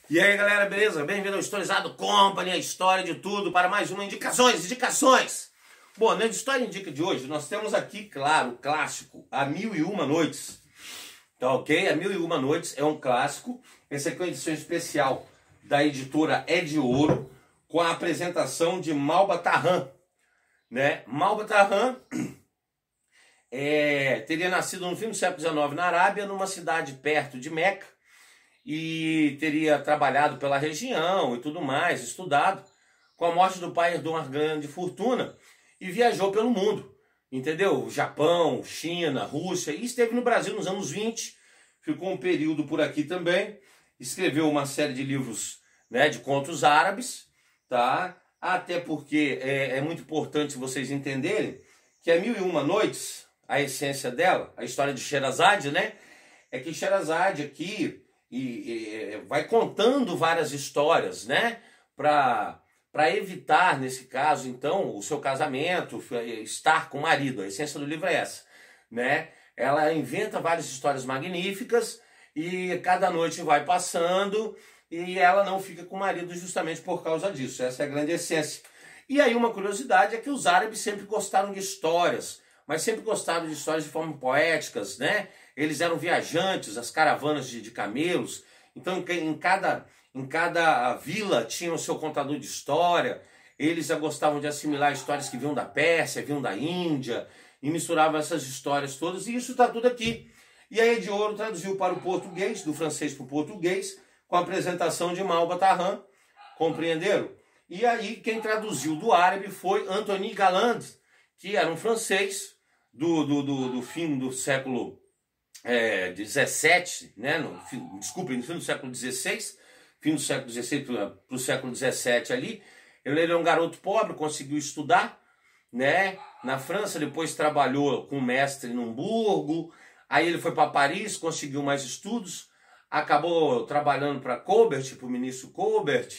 E aí galera, beleza? Bem-vindo ao Historizado Company, a história de tudo, para mais uma indicações. Bom, na História Indica de hoje, nós temos aqui, claro, o clássico, A Mil e Uma Noites. Tá ok? A Mil e Uma Noites é um clássico. Essa aqui é uma edição especial da editora É de Ouro, com a apresentação de Malba Tahan, né? Malba Tahan teria nascido no fim do século XIX na Arábia, numa cidade perto de Meca, e teria trabalhado pela região e tudo mais, estudado. Com a morte do pai, herdou uma grande fortuna e viajou pelo mundo, entendeu? Japão, China, Rússia, e esteve no Brasil nos anos 20, ficou um período por aqui também, escreveu uma série de livros, né, de contos árabes, tá? Até porque é muito importante vocês entenderem que a Mil e Uma Noites, a essência dela, a história de Sherazade, né, é que Sherazade aqui vai contando várias histórias, né, para evitar, nesse caso, então, o seu casamento, estar com o marido. A essência do livro é essa, né? Ela inventa várias histórias magníficas e cada noite vai passando e ela não fica com o marido justamente por causa disso. Essa é a grande essência. E aí uma curiosidade é que os árabes sempre gostaram de histórias, mas sempre gostaram de histórias de forma poéticas, né? Eles eram viajantes, as caravanas de camelos, então em cada vila tinha o seu contador de história. Eles já gostavam de assimilar histórias que vinham da Pérsia, vinham da Índia, e misturavam essas histórias todas, e isso está tudo aqui. E a É de Ouro traduziu para o português, do francês para o português, com a apresentação de Malba Tahan, compreenderam? E aí quem traduziu do árabe foi Anthony Galland, que era um francês do fim do século 17, né? No fim do século 16, fim do século 16 para o século 17 ali. Ele era um garoto pobre, conseguiu estudar, né, na França, depois trabalhou com mestre em Hamburgo, aí ele foi para Paris, conseguiu mais estudos, acabou trabalhando para Colbert, para o ministro Colbert.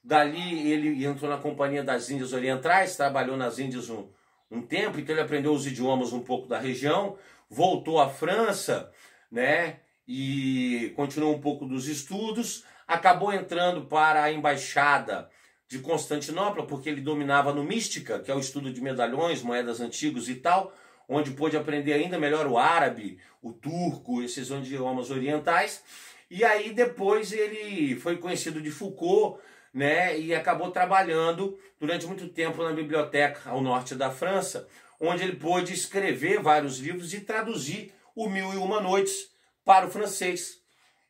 Dali ele entrou na Companhia das Índias Orientais, trabalhou nas Índias um tempo, então ele aprendeu os idiomas um pouco da região, voltou à França, né, e continuou um pouco dos estudos, acabou entrando para a Embaixada de Constantinopla, porque ele dominava no mística, que é o estudo de medalhões, moedas antigas e tal, onde pôde aprender ainda melhor o árabe, o turco, esses idiomas orientais. E aí depois ele foi conhecido de Foucault, né, e acabou trabalhando durante muito tempo na biblioteca ao norte da França, onde ele pôde escrever vários livros e traduzir o Mil e Uma Noites para o francês.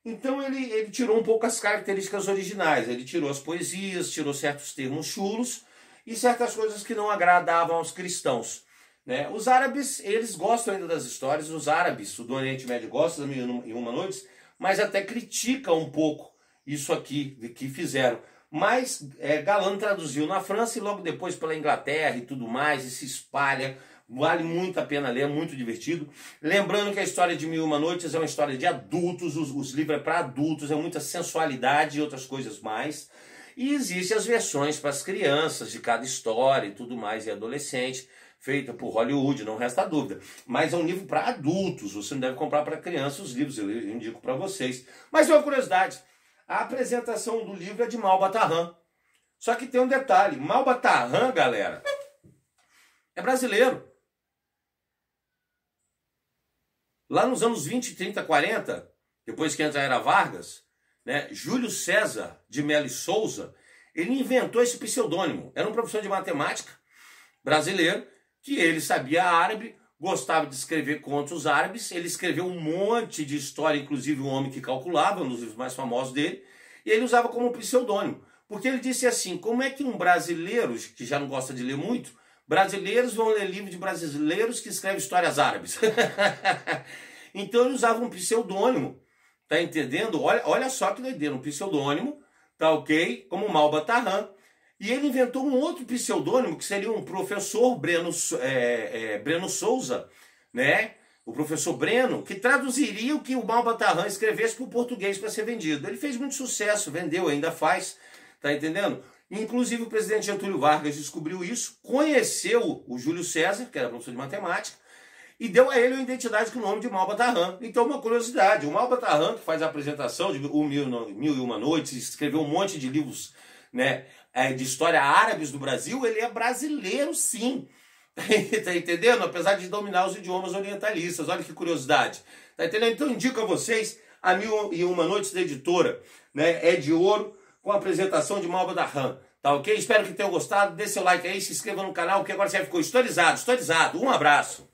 Então ele tirou um pouco as características originais, ele tirou as poesias, tirou certos termos chulos e certas coisas que não agradavam aos cristãos, né? Os árabes, eles gostam ainda das histórias, os árabes, o do Oriente Médio gosta das Mil e Uma Noites, mas até critica um pouco isso aqui que fizeram. Mas Galland traduziu na França e logo depois pela Inglaterra e tudo mais, e se espalha. Vale muito a pena ler, é muito divertido. Lembrando que a história de Mil e Uma Noites é uma história de adultos, os livros é para adultos, é muita sensualidade e outras coisas mais. E existem as versões para as crianças de cada história e tudo mais, e adolescente, feita por Hollywood, não resta dúvida. Mas é um livro para adultos, você não deve comprar para criança os livros, eu indico para vocês. Mas uma curiosidade, a apresentação do livro é de Malba Tahan. Só que tem um detalhe, Malba Tahan, galera, é brasileiro. Lá nos anos 20, 30, 40, depois que entra a Era Vargas, né, Júlio César de Melo e Souza, ele inventou esse pseudônimo. Era um professor de matemática brasileiro, que ele sabia árabe, gostava de escrever contos árabes, ele escreveu um monte de história, inclusive O Homem que Calculava, um dos livros mais famosos dele, e ele usava como pseudônimo, porque ele disse assim, como é que um brasileiro, que já não gosta de ler muito, brasileiros vão ler livro de brasileiros que escrevem histórias árabes? Então ele usava um pseudônimo, tá entendendo? Olha só que doideira, um pseudônimo, tá ok? Como Malba Tahan. E ele inventou um outro pseudônimo, que seria um professor Breno Souza, né? O professor Breno, que traduziria o que o Malba Tahan escrevesse para o português para ser vendido. Ele fez muito sucesso, vendeu, ainda faz, tá entendendo? Inclusive o presidente Getúlio Vargas descobriu isso, conheceu o Júlio César, que era professor de matemática, e deu a ele uma identidade com o nome de Malbataan. Então, uma curiosidade, o Malbataan, que faz a apresentação de Mil e Uma Noites, escreveu um monte de livros, né, de história árabes do Brasil, ele é brasileiro, sim. Tá entendendo? Apesar de dominar os idiomas orientalistas. Olha que curiosidade. Tá entendendo? Então, indico a vocês a Mil e Uma Noites da editora, né, é de ouro, com a apresentação de Malbataan. Tá ok? Espero que tenham gostado. Dê seu like aí, se inscreva no canal, porque agora você ficou historizado. Um abraço.